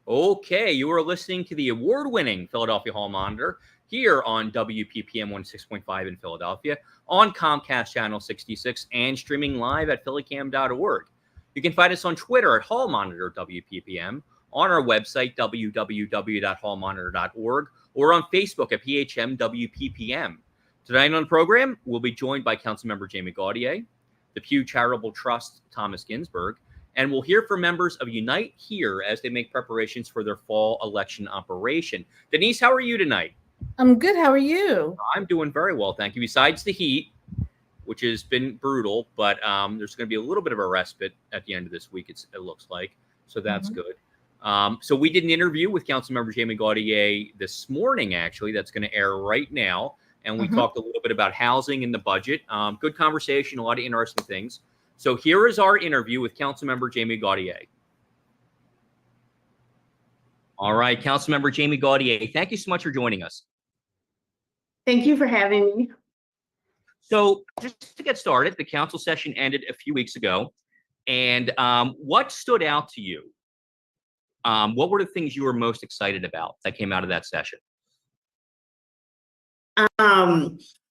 Okay, you are listening to the award-winning Philadelphia Hall Monitor here on WPPM 16.5 in Philadelphia, on Comcast Channel 66, and streaming live at phillycam.org. You can find us on Twitter at Hall Monitor WPPM, on our website, www.hallmonitor.org, or on Facebook at PHM WPPM. Tonight on the program, we'll be joined by Councilmember Jamie Gaudier, the Pew Charitable Trust Thomas Ginsburg, and we'll hear from members of Unite Here as they make preparations for their fall election operation. Denise, how are you tonight? I'm good. How are you? I'm doing very well, thank you. Besides the heat, which has been brutal, but there's going to be a little bit of a respite at the end of this week, it looks like. So that's good. So we did an interview with Councilmember Jamie Gaudier this morning, actually, that's going to air right now. And we talked a little bit about housing and the budget. Good conversation, a lot of interesting things. So here is our interview with Councilmember Jamie Gaudier. All right, Councilmember Jamie Gaudier, thank you so much for joining us. Thank you for having me. So just to get started, the council session ended a few weeks ago. And what stood out to you? What were the things you were most excited about that came out of that session?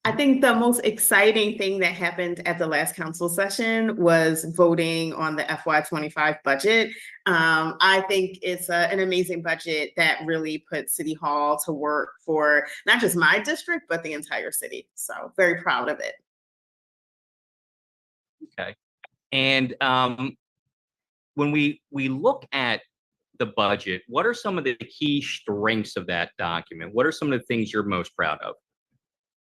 I think the most exciting thing that happened at the last council session was voting on the FY25 budget. I think it's an amazing budget that really puts City Hall to work for not just my district, but the entire city. So very proud of it. Okay. And when we look at the budget, what are some of the key strengths of that document? What are some of the things you're most proud of?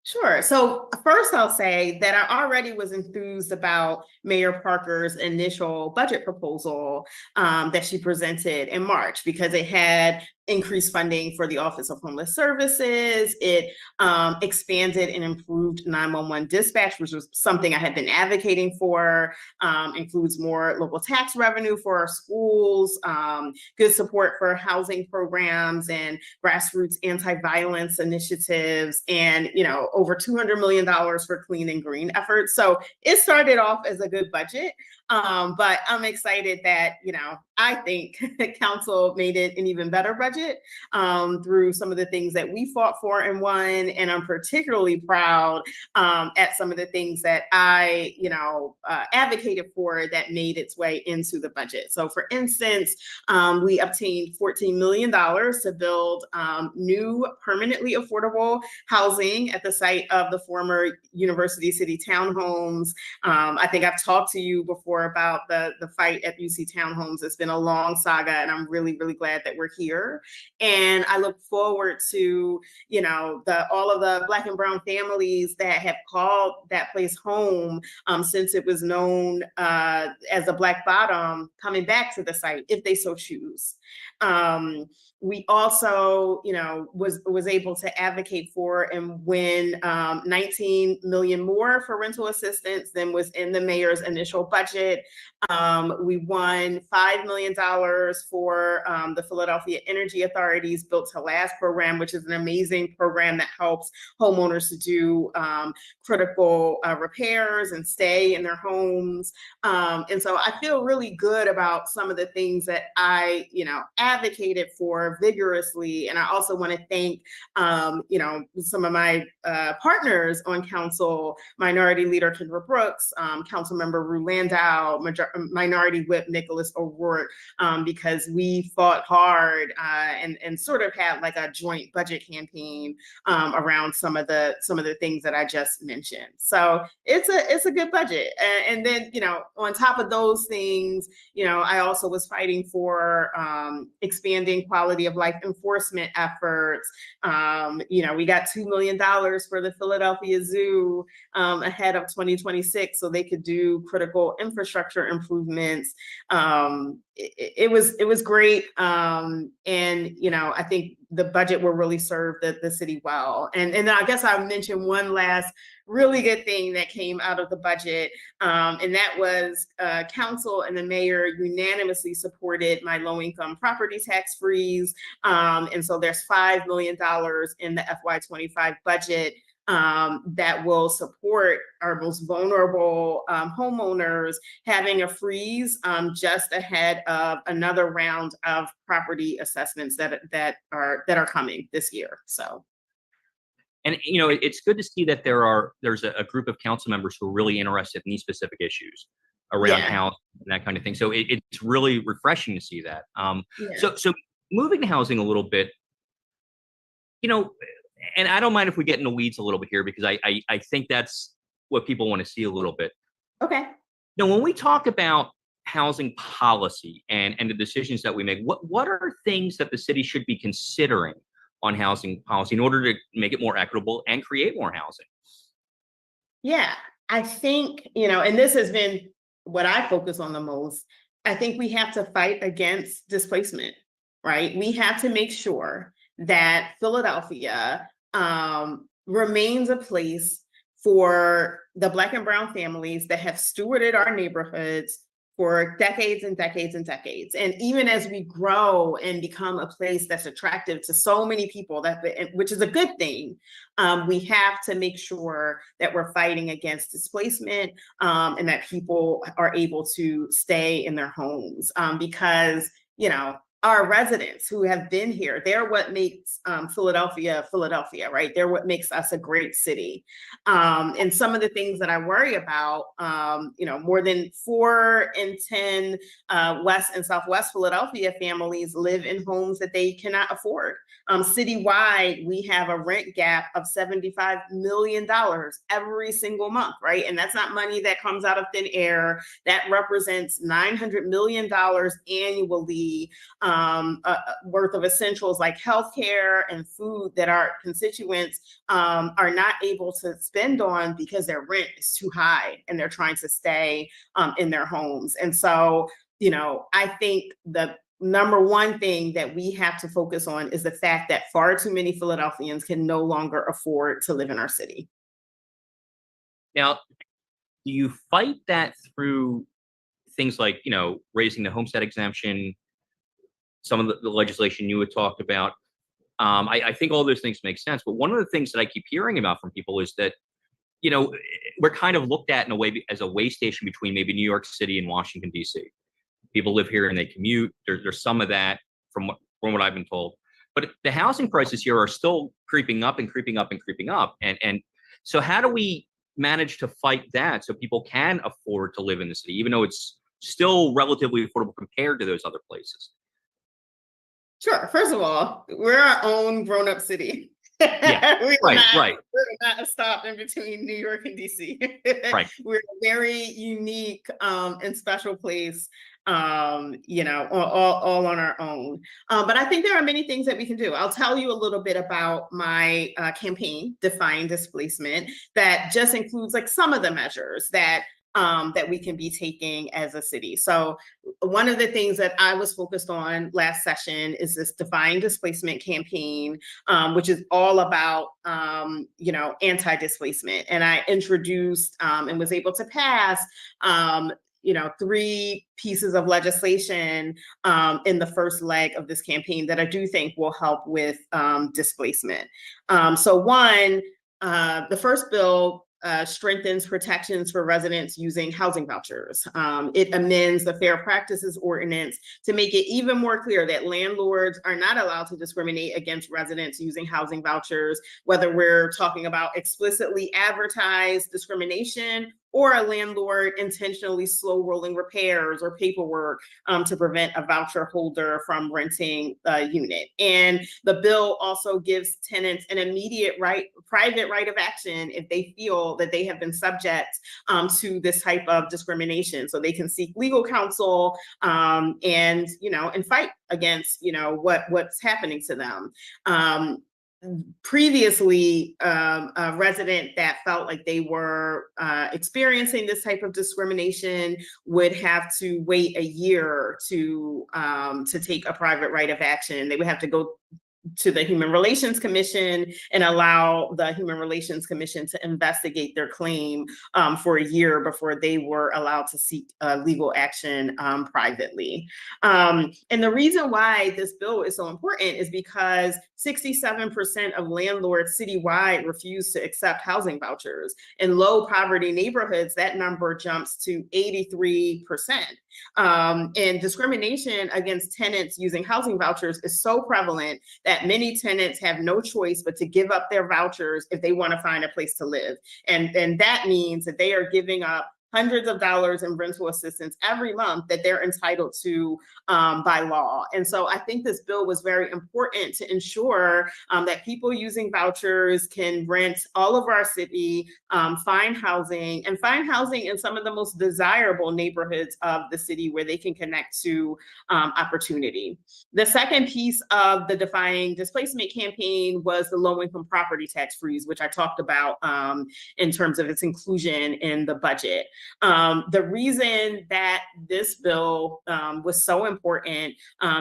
Sure. So first, I'll say that I already was enthused about Mayor Parker's initial budget proposal that she presented in March, because it had increased funding for the Office of Homeless Services. It expanded and improved 911 dispatch, which was something I had been advocating for, includes more local tax revenue for our schools, good support for housing programs and grassroots anti-violence initiatives, and, you know, over $200 million for clean and green efforts. So it started off as a good budget, but I'm excited that, you know, I think council made it an even better budget through some of the things that we fought for and won. And I'm particularly proud at some of the things that I, you know, advocated for that made its way into the budget. So for instance, we obtained $14 million to build new permanently affordable housing at the site of the former University City Townhomes. I think I've talked to you before about the fight at UC Townhomes. It's been a long saga, and I'm really, really glad that we're here. And I look forward to, you know, all of the Black and brown families that have called that place home since it was known as a Black Bottom, coming back to the site if they so choose. We also, you know, was able to advocate for and win 19 million more for rental assistance than was in the mayor's initial budget. We won $5 million for the Philadelphia Energy Authority's Built to Last program, which is an amazing program that helps homeowners to do critical repairs and stay in their homes. And so I feel really good about some of the things that I, you know, advocated for vigorously. And I also want to thank, you know, some of my partners on council, Minority Leader Kendra Brooks, Council Member Rue Landau, Minority Whip Nicholas O'Rourke, because we fought hard and sort of had like a joint budget campaign around some of the things that I just mentioned. So it's a good budget. And then, you know, on top of those things, you know, I also was fighting for expanding quality of life enforcement efforts. You know, we got $2 million for the Philadelphia Zoo ahead of 2026 so they could do critical infrastructure improvements. It was great. And, you know, I think the budget will really serve the city well. And I guess I'll mention one last really good thing that came out of the budget. And that was council and the mayor unanimously supported my low-income property tax freeze. And so there's $5 million in the FY25 budget that will support our most vulnerable homeowners, having a freeze just ahead of another round of property assessments that are coming this year. So. And it's good to see that there's a group of council members who are really interested in these specific issues around housing and that kind of thing. So it's really refreshing to see that. So moving to housing a little bit, and I don't mind if we get in the weeds a little bit here, because I think that's what people want to see a little bit. Okay. Now, when we talk about housing policy and the decisions that we make, what are things that the city should be considering on housing policy in order to make it more equitable and create more housing? Yeah, I think, and this has been what I focus on the most. I think we have to fight against displacement, right? We have to make sure that Philadelphia remains a place for the Black and brown families that have stewarded our neighborhoods for decades and decades and decades. And even as we grow and become a place that's attractive to so many people, which is a good thing, we have to make sure that we're fighting against displacement and that people are able to stay in their homes because, our residents who have been here, they're what makes Philadelphia, Philadelphia, right? They're what makes us a great city. And some of the things that I worry about, more than 4 in 10 West and Southwest Philadelphia families live in homes that they cannot afford. Citywide, we have a rent gap of $75 million every single month, right? And that's not money that comes out of thin air. That represents $900 million annually worth of essentials like healthcare and food that our constituents are not able to spend on because their rent is too high and they're trying to stay in their homes. And so, I think the number one thing that we have to focus on is the fact that far too many Philadelphians can no longer afford to live in our city. Now, do you fight that through things like, raising the homestead exemption, some of the legislation you had talked about? I think all those things make sense. But one of the things that I keep hearing about from people is that, we're kind of looked at in a way as a way station between maybe New York City and Washington, D.C. People live here and they commute. There's some of that from what I've been told. But the housing prices here are still creeping up and creeping up and creeping up. And so how do we manage to fight that so people can afford to live in the city, even though it's still relatively affordable compared to those other places? Sure. First of all, we're our own grown-up city. Yeah, right. We're not a stop in between New York and DC. Right. We're a very unique and special place, all on our own. But I think there are many things that we can do. I'll tell you a little bit about my campaign, Defying Displacement, that just includes like some of the measures that we can be taking as a city. So one of the things that I was focused on last session is this Defying Displacement campaign, which is all about, anti-displacement. And I introduced and was able to pass 3 pieces of legislation in the first leg of this campaign that I do think will help with displacement. So one, the first bill strengthens protections for residents using housing vouchers. It amends the Fair Practices Ordinance to make it even more clear that landlords are not allowed to discriminate against residents using housing vouchers, whether we're talking about explicitly advertised discrimination or a landlord intentionally slow rolling repairs or paperwork to prevent a voucher holder from renting a unit. And the bill also gives tenants an immediate private right of action if they feel that they have been subject to this type of discrimination. So they can seek legal counsel and fight against, what's happening to them. Previously, a resident that felt like they were experiencing this type of discrimination would have to wait a year to take a private right of action. They would have to go to the Human Relations Commission and allow the Human Relations Commission to investigate their claim for a year before they were allowed to seek legal action privately. And the reason why this bill is so important is because 67% of landlords citywide refuse to accept housing vouchers. In low poverty neighborhoods, that number jumps to 83%. And discrimination against tenants using housing vouchers is so prevalent that many tenants have no choice but to give up their vouchers if they want to find a place to live. And that means that they are giving up hundreds of dollars in rental assistance every month that they're entitled to by law. And so I think this bill was very important to ensure that people using vouchers can rent all over our city, find housing in some of the most desirable neighborhoods of the city where they can connect to opportunity. The second piece of the Defying Displacement campaign was the low-income property tax freeze, which I talked about in terms of its inclusion in the budget. The reason that this bill was so important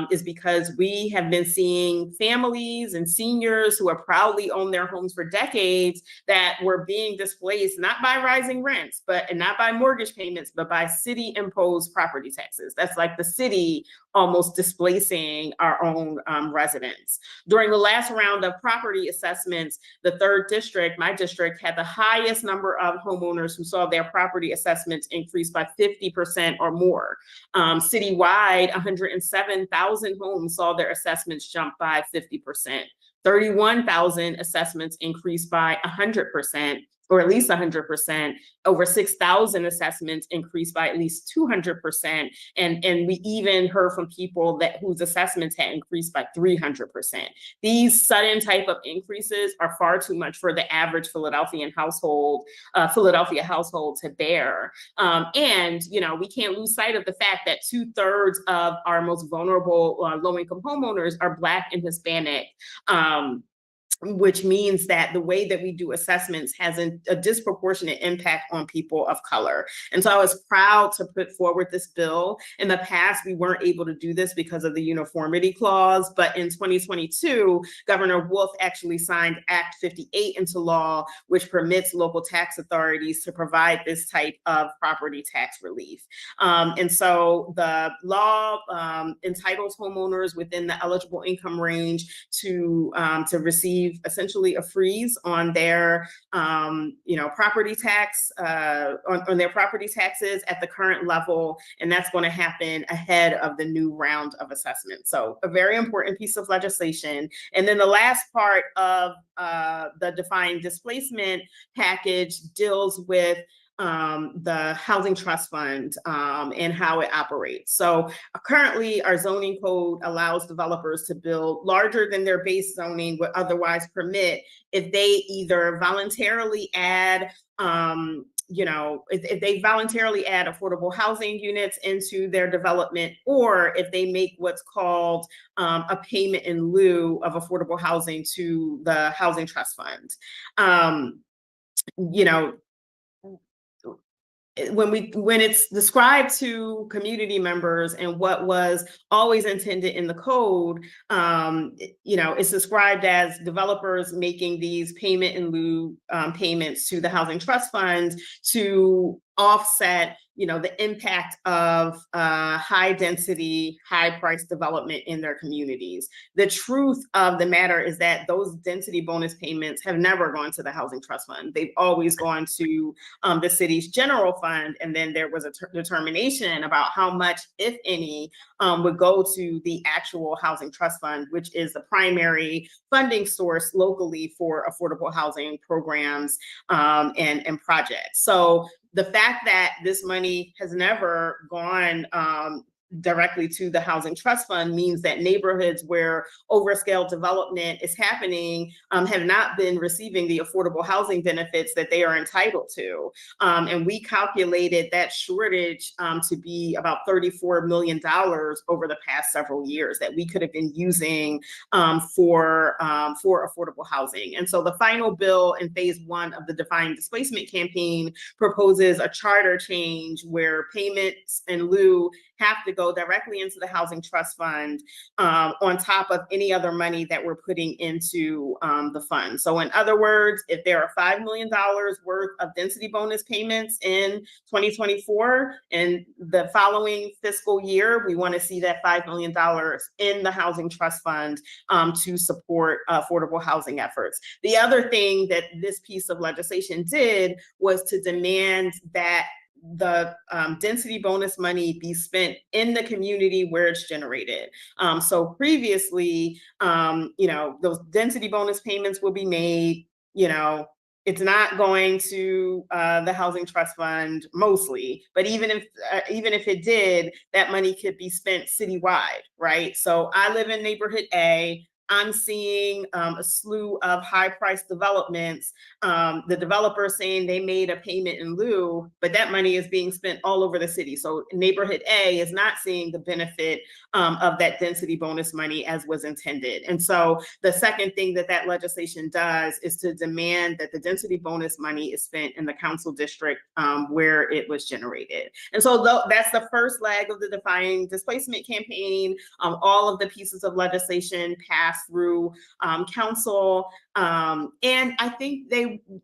is because we have been seeing families and seniors who have proudly owned their homes for decades that were being displaced not by rising rents, and not by mortgage payments, but by city-imposed property taxes. That's like the city almost displacing our own residents. During the last round of property assessments, the 3rd district, my district, had the highest number of homeowners who saw their property assessments increase by 50% or more. Citywide, 107,000 homes saw their assessments jump by 50%. 31,000 assessments increased by 100%. Or at least 100%, over 6,000 assessments increased by at least 200%. And we even heard from people whose assessments had increased by 300%. These sudden type of increases are far too much for the average Philadelphia household to bear. And, we can't lose sight of the fact that 2/3 of our most vulnerable low-income homeowners are Black and Hispanic. Which means that the way that we do assessments has a disproportionate impact on people of color. And so I was proud to put forward this bill. In the past, we weren't able to do this because of the uniformity clause, but in 2022, Governor Wolf actually signed Act 58 into law, which permits local tax authorities to provide this type of property tax relief. And so the law entitles homeowners within the eligible income range to receive essentially a freeze on their property tax on their property taxes at the current level, and that's going to happen ahead of the new round of assessment. So a very important piece of legislation. And then the last part of the Defying Displacement package deals with the Housing Trust Fund and how it operates. So currently our zoning code allows developers to build larger than their base zoning would otherwise permit if they either voluntarily add if they voluntarily add affordable housing units into their development, or if they make what's called a payment in lieu of affordable housing to the Housing Trust Fund. When it's described to community members and what was always intended in the code, it's described as developers making these payment in lieu payments to the Housing Trust Fund to offset the impact of high density, high price development in their communities. The truth of the matter is that those density bonus payments have never gone to the Housing Trust Fund. They've always gone to the city's general fund. And then there was a determination about how much, if any, would go to the actual Housing Trust Fund, which is the primary funding source locally for affordable housing programs and projects. So the fact that this money has never gone directly to the Housing Trust Fund means that neighborhoods where overscale development is happening have not been receiving the affordable housing benefits that they are entitled to. And we calculated that shortage to be about $34 million over the past several years that we could have been using for affordable housing. And so the final bill in phase 1 of the Defying Displacement campaign proposes a charter change where payments in lieu have to go directly into the Housing Trust Fund on top of any other money that we're putting into the fund. So in other words, if there are $5 million worth of density bonus payments in 2024 and the following fiscal year, we want to see that $5 million in the Housing Trust Fund to support affordable housing efforts. The other thing that this piece of legislation did was to demand that the density bonus money be spent in the community where it's generated. So previously, those density bonus payments will be made, it's not going to the Housing Trust Fund mostly, but even if it did, that money could be spent citywide, right? So I live in neighborhood A. I'm seeing a slew of high-priced developments. The developers saying they made a payment in lieu, but that money is being spent all over the city. So neighborhood A is not seeing the benefit of that density bonus money as was intended. And so the second thing that legislation does is to demand that the density bonus money is spent in the council district where it was generated. And so that's the first leg of the Defying Displacement campaign. All of the pieces of legislation passed through council. And I think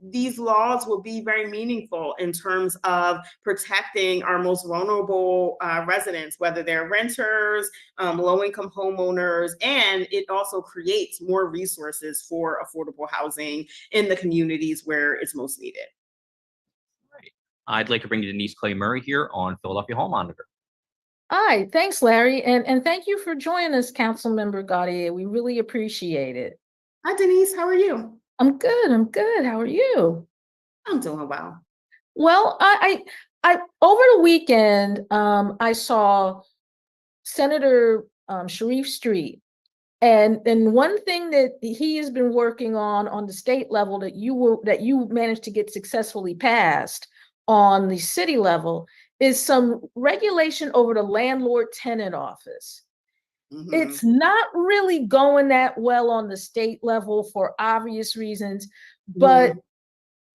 these laws will be very meaningful in terms of protecting our most vulnerable residents, whether they're renters, low-income homeowners, and it also creates more resources for affordable housing in the communities where it's most needed. Right. I'd like to bring Denise Clay Murray here on Philadelphia Hall Monitor. Hi, thanks, Larry. And thank you for joining us, Councilmember Gaudier. We really appreciate it. Hi, Denise. How are you? I'm good. How are you? I'm doing well. Well, I over the weekend, I saw Senator Sharif Street. And one thing that he has been working on the state level that you managed to get successfully passed on the city level is some regulation over the landlord-tenant office. Mm-hmm. It's not really going that well on the state level for obvious reasons, but mm-hmm.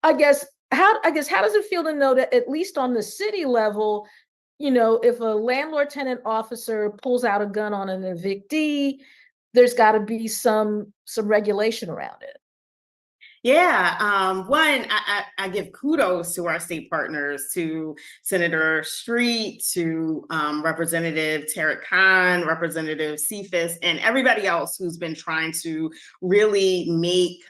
I guess how does it feel to know that at least on the city level, if a landlord-tenant officer pulls out a gun on an evictee, there's got to be some regulation around it? Yeah, one, I give kudos to our state partners, to Senator Street, to Representative Tarek Khan, Representative Cephas, and everybody else who's been trying to really make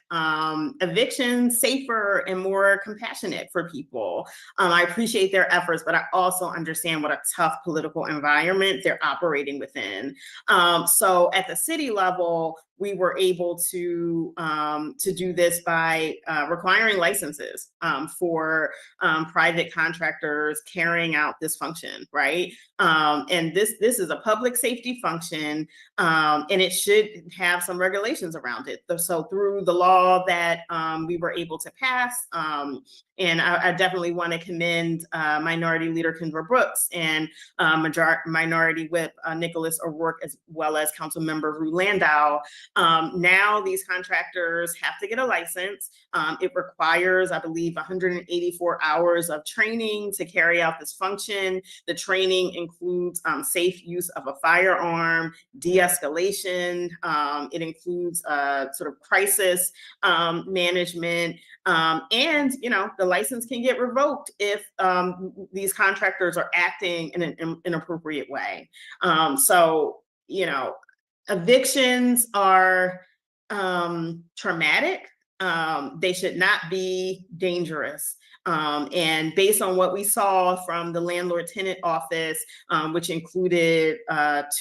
evictions safer and more compassionate for people. I appreciate their efforts, but I also understand what a tough political environment they're operating within. So at the city level, we were able to do this by requiring licenses for private contractors carrying out this function, right? And this is a public safety function, and it should have some regulations around it. So through the law that we were able to pass, and I definitely want to commend Minority Leader Kendra Brooks and Minority Whip Nicholas O'Rourke, as well as Councilmember Rue Landau. Now these contractors have to get a license. It requires, I believe, 184 hours of training to carry out this function. The training includes safe use of a firearm, de-escalation. It includes sort of crisis management. And, the license can get revoked if these contractors are acting in an inappropriate way. So, evictions are traumatic. They should not be dangerous. And based on what we saw from the landlord-tenant office, which included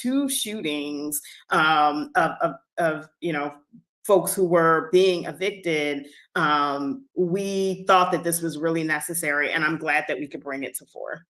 2 shootings of folks who were being evicted, we thought that this was really necessary, and I'm glad that we could bring it to fore.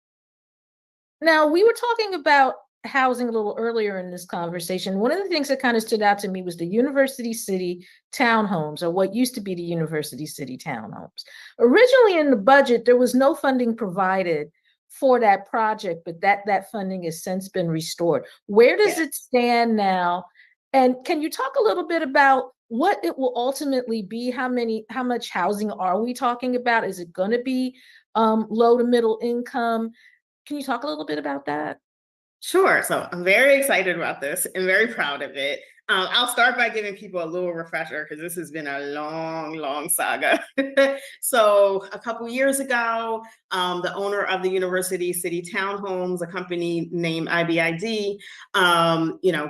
Now, we were talking about housing a little earlier in this conversation. One of the things that kind of stood out to me was the University City townhomes, or what used to be the University City townhomes. Originally in the budget, there was no funding provided for that project, but that funding has since been restored. Where does it stand now? And can you talk a little bit about what it will ultimately be? How much housing are we talking about? Is it going to be low to middle income? Can you talk a little bit about that? Sure. So I'm very excited about this and very proud of it. I'll start by giving people a little refresher because this has been a long, long saga. So a couple years ago, the owner of the University City Townhomes, a company named IBID,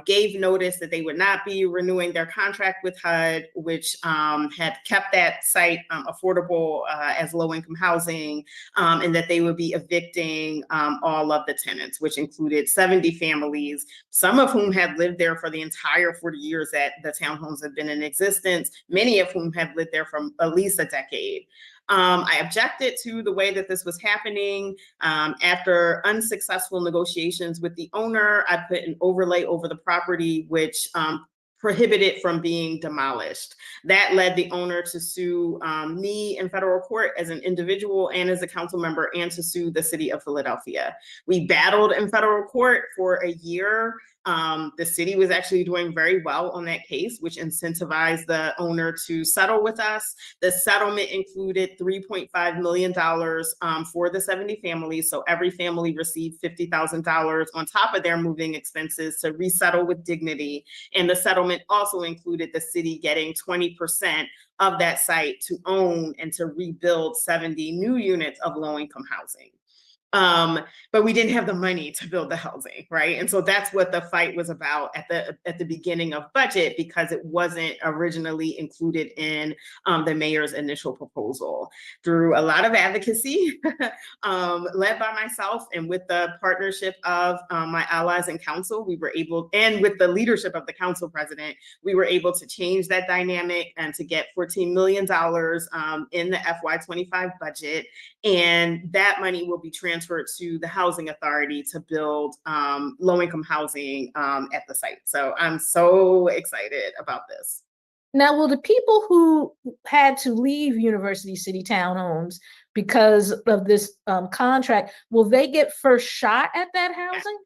gave notice that they would not be renewing their contract with HUD, which had kept that site affordable as low-income housing, and that they would be evicting all of the tenants, which included 70 families, some of whom had lived there for the entire 40 years that the townhomes have been in existence, many of whom have lived there for at least a decade. I objected to the way that this was happening. After unsuccessful negotiations with the owner, I put an overlay over the property, which prohibited from being demolished. That led the owner to sue me in federal court as an individual and as a council member, and to sue the city of Philadelphia. We battled in federal court for a year. The city was actually doing very well on that case, which incentivized the owner to settle with us. The settlement included $3.5 million for the 70 families. So every family received $50,000 on top of their moving expenses to resettle with dignity. And the settlement also included the city getting 20% of that site to own and to rebuild 70 new units of low-income housing. But we didn't have the money to build the housing, right? And so that's what the fight was about at the beginning of budget, because it wasn't originally included in the mayor's initial proposal. Through a lot of advocacy, led by myself and with the partnership of my allies in council, we were able, and with the leadership of the council president, we were able to change that dynamic and to get $14 million in the FY25 budget. And that money will be transferred to the housing authority to build low-income housing at the site. So I'm so excited about this. Now, will the people who had to leave University City Townhomes because of this contract, will they get first shot at that housing?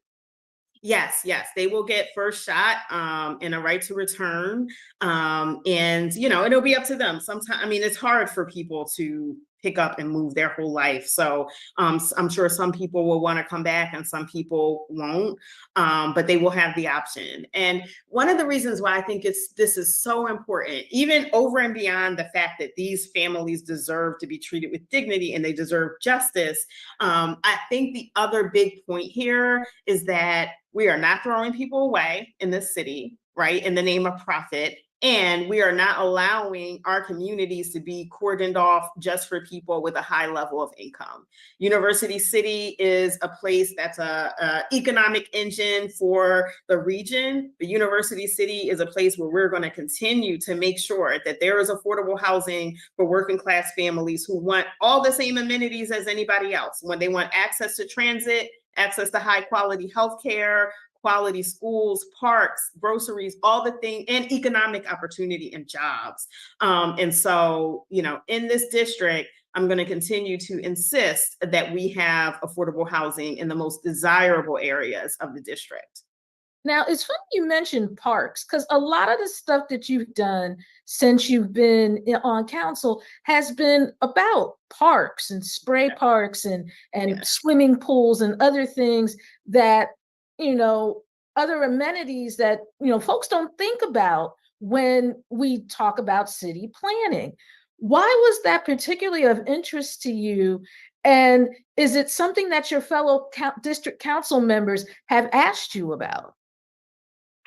Yes, they will get first shot and a right to return. And, it'll be up to them. Sometimes, it's hard for people to pick up and move their whole life. So I'm sure some people will want to come back and some people won't, but they will have the option. And one of the reasons why I think this is so important, even over and beyond the fact that these families deserve to be treated with dignity and they deserve justice, I think the other big point here is that we are not throwing people away in this city, right, in the name of profit. And we are not allowing our communities to be cordoned off just for people with a high level of income. University City is a place that's a economic engine for the region. The University City is a place where we're going to continue to make sure that there is affordable housing for working class families who want all the same amenities as anybody else. When they want access to transit, access to high quality healthcare, quality schools, parks, groceries, all the things, and economic opportunity and jobs. And so, in this district, I'm going to continue to insist that we have affordable housing in the most desirable areas of the district. Now, it's funny you mentioned parks, because a lot of the stuff that you've done since you've been on council has been about parks and spray parks and swimming pools and other things that, other amenities that, folks don't think about when we talk about city planning. Why was that particularly of interest to you? And is it something that your fellow district council members have asked you about?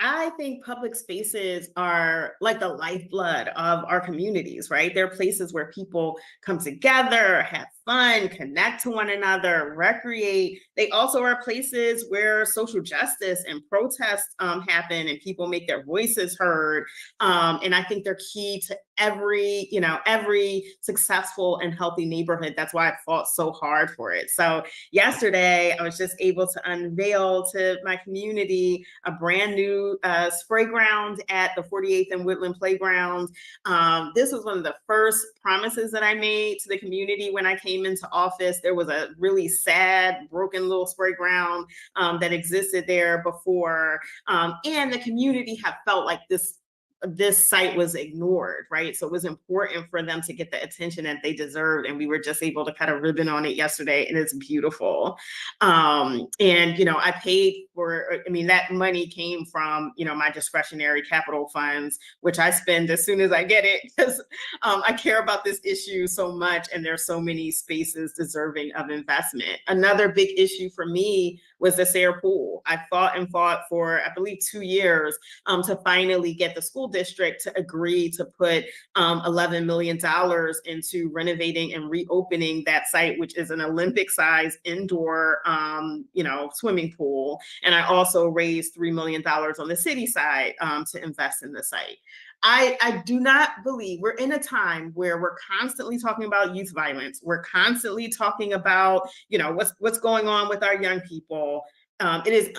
I think public spaces are like the lifeblood of our communities, right? They're places where people come together, have fun, connect to one another, recreate. They also are places where social justice and protests happen and people make their voices heard. And I think they're key to every successful and healthy neighborhood. That's why I fought so hard for it. So yesterday, I was just able to unveil to my community a brand new spray ground at the 48th and Woodland Playground. This was one of the first promises that I made to the community when I came into office. There was a really sad, broken little spray ground that existed there before. And the community have felt like this this site was ignored, right? So it was important for them to get the attention that they deserved. And we were just able to cut a ribbon on it yesterday, and it's beautiful. And, I paid for, that money came from, my discretionary capital funds, which I spend as soon as I get it, because I care about this issue so much, and there's so many spaces deserving of investment. Another big issue for me was the Sayre Pool. I fought for, I believe, 2 years to finally get the school district to agree to put $11 million into renovating and reopening that site, which is an Olympic-sized indoor, swimming pool. And I also raised $3 million on the city side to invest in the site. I do not believe we're in a time where we're constantly talking about youth violence. We're constantly talking about, what's going on with our young people. It is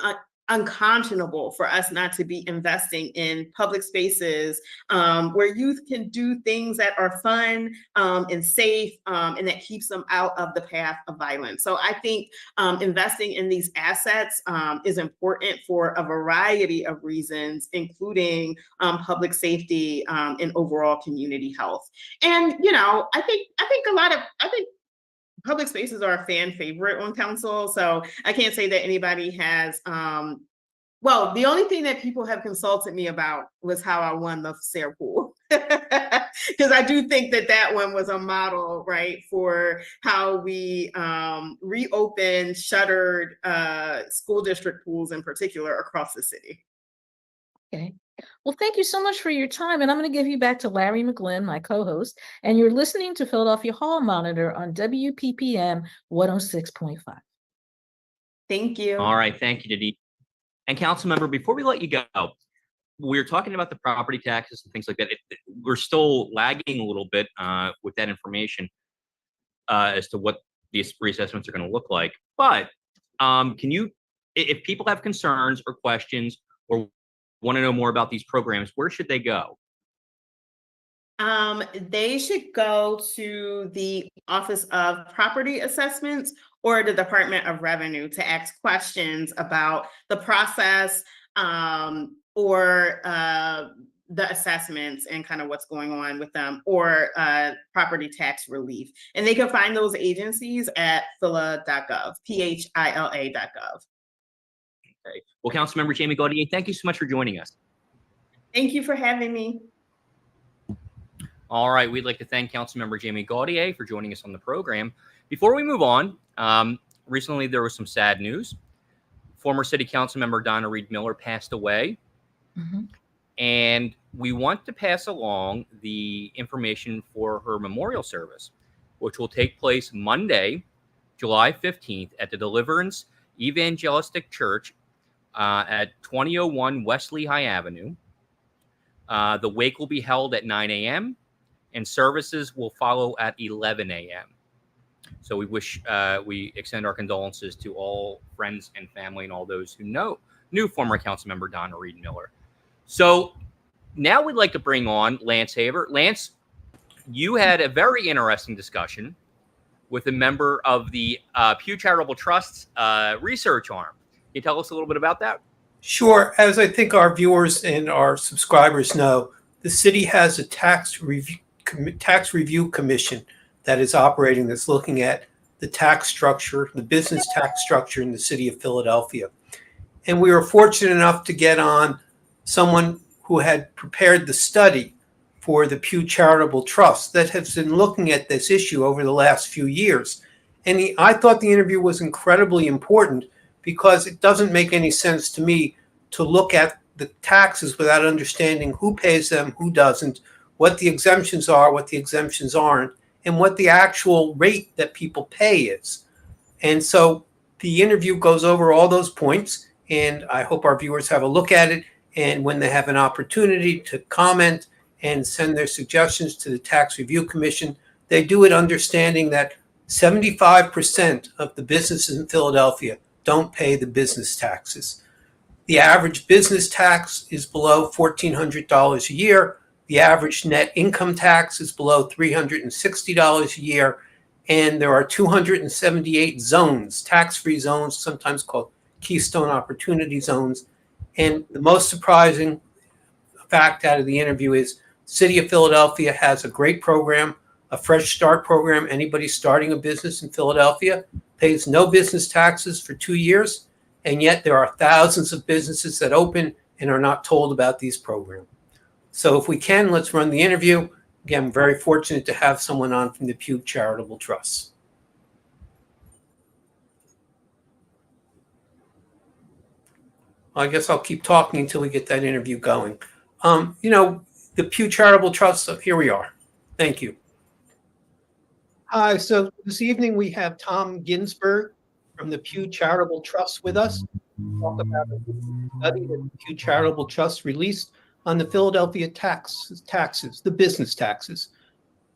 unconscionable for us not to be investing in public spaces where youth can do things that are fun and safe and that keeps them out of the path of violence. So I think investing in these assets is important for a variety of reasons, including public safety and overall community health. And I think public spaces are a fan favorite on council. So I can't say that anybody has, the only thing that people have consulted me about was how I won the Sayre Pool. Because I do think that one was a model, right, for how we reopened shuttered school district pools in particular across the city. Okay. Well, thank you so much for your time. And I'm going to give you back to Larry McGlynn, my co-host. And you're listening to Philadelphia Hall Monitor on WPPM 106.5. Thank you. All right. Thank you, Denise. And council member, before we let you go, we're talking about the property taxes and things like that. We're still lagging a little bit with that information as to what these reassessments are going to look like. But can you, if people have concerns or questions or want to know more about these programs, where should they go? They should go to the Office of Property Assessments or the Department of Revenue to ask questions about the process or the assessments and kind of what's going on with them, or property tax relief. And they can find those agencies at phila.gov, phila.gov. Okay. Well, Councilmember Jamie Gaudier, thank you so much for joining us. Thank you for having me. All right. We'd like to thank Councilmember Jamie Gaudier for joining us on the program. Before we move on, recently there was some sad news. Former City Council member Donna Reed Miller passed away. Mm-hmm. And we want to pass along the information for her memorial service, which will take place Monday, July 15th at the Deliverance Evangelistic Church at 2001 West Lehigh Avenue. The wake will be held at 9 a.m. and services will follow at 11 a.m. So we extend our condolences to all friends and family and all those who knew former council member Donna Reed Miller. So now we'd like to bring on Lance Haver. Lance, you had a very interesting discussion with a member of the Pew Charitable Trust's research arm. Can you tell us a little bit about that? Sure. As I think our viewers and our subscribers know, the city has a tax review commission that is operating, that's looking at the tax structure, the business tax structure in the city of Philadelphia. And we were fortunate enough to get on someone who had prepared the study for the Pew Charitable Trust that has been looking at this issue over the last few years. And I thought the interview was incredibly important because it doesn't make any sense to me to look at the taxes without understanding who pays them, who doesn't, what the exemptions are, what the exemptions aren't, and what the actual rate that people pay is. And so the interview goes over all those points, and I hope our viewers have a look at it. And when they have an opportunity to comment and send their suggestions to the Tax Review Commission, they do it understanding that 75% of the businesses in Philadelphia don't pay the business taxes. The average business tax is below $1,400 a year. The average net income tax is below $360 a year. And there are 278 zones, tax-free zones, sometimes called Keystone Opportunity Zones. And the most surprising fact out of the interview is City of Philadelphia has a great program, a Fresh Start program. Anybody starting a business in Philadelphia pays no business taxes for 2 years, and yet there are thousands of businesses that open and are not told about these programs. So if we can, let's run the interview. Again, I'm very fortunate to have someone on from the Pew Charitable Trust. I guess I'll keep talking until we get that interview going. The Pew Charitable Trust, so here we are. Thank you. Hi, so this evening we have Tom Ginsberg from the Pew Charitable Trust with us. Talk about a study that the Pew Charitable Trust released on the Philadelphia taxes, the business taxes.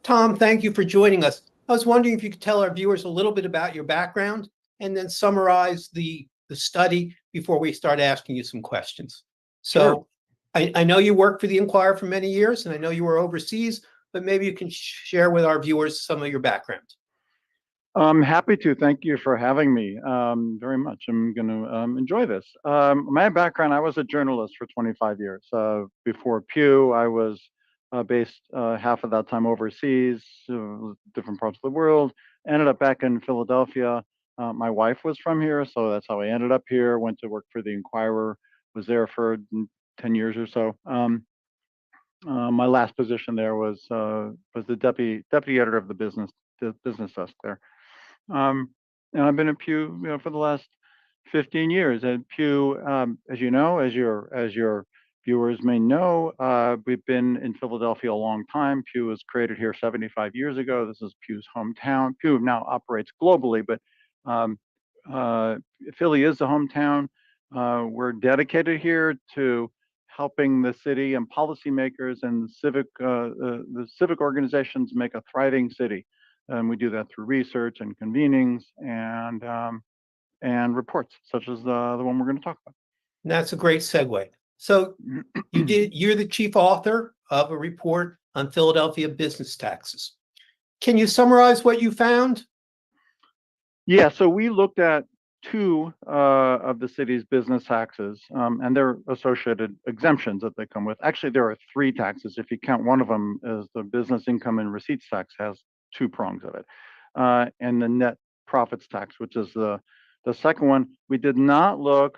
Tom, thank you for joining us. I was wondering if you could tell our viewers a little bit about your background and then summarize the study before we start asking you some questions. So Sure. I know you worked for the Inquirer for many years, and I know you were overseas, but maybe you can share with our viewers some of your background. I'm happy to. Thank you for having me very much. I'm going to enjoy this. My background, I was a journalist for 25 years. Before Pew, I was based half of that time overseas, different parts of the world. Ended up back in Philadelphia. My wife was from here, so that's how I ended up here. Went to work for the Inquirer, was there for 10 years or so. My last position there was the deputy editor of the business desk there. And I've been at Pew, for the last 15 years. And Pew, as you know, as your viewers may know, we've been in Philadelphia a long time. Pew was created here 75 years ago. This is Pew's hometown. Pew now operates globally, but Philly is the hometown. We're dedicated here to helping the city and policymakers and the civic organizations make a thriving city. And we do that through research and convenings and reports, such as the one we're going to talk about. And that's a great segue. So you're the chief author of a report on Philadelphia business taxes. Can you summarize what you found? Yeah, so we looked at two of the city's business taxes and their associated exemptions that they come with. Actually, there are three taxes. If you count one of them as the business income and receipts tax, has two prongs of it. And the net profits tax, which is the second one. We did not look,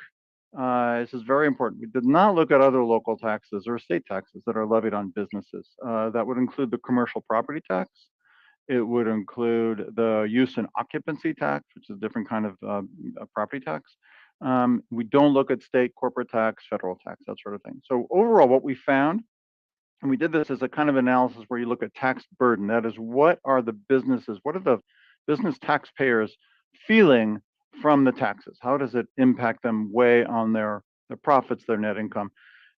this is very important, we did not look at other local taxes or state taxes that are levied on businesses. That would include the commercial property tax. It would include the use and occupancy tax, which is a different kind of property tax. We don't look at state corporate tax, federal tax, that sort of thing. So overall, what we found, and we did this as a kind of analysis where you look at tax burden. That is, what are the business taxpayers feeling from the taxes? How does it impact them, weigh on their profits, their net income?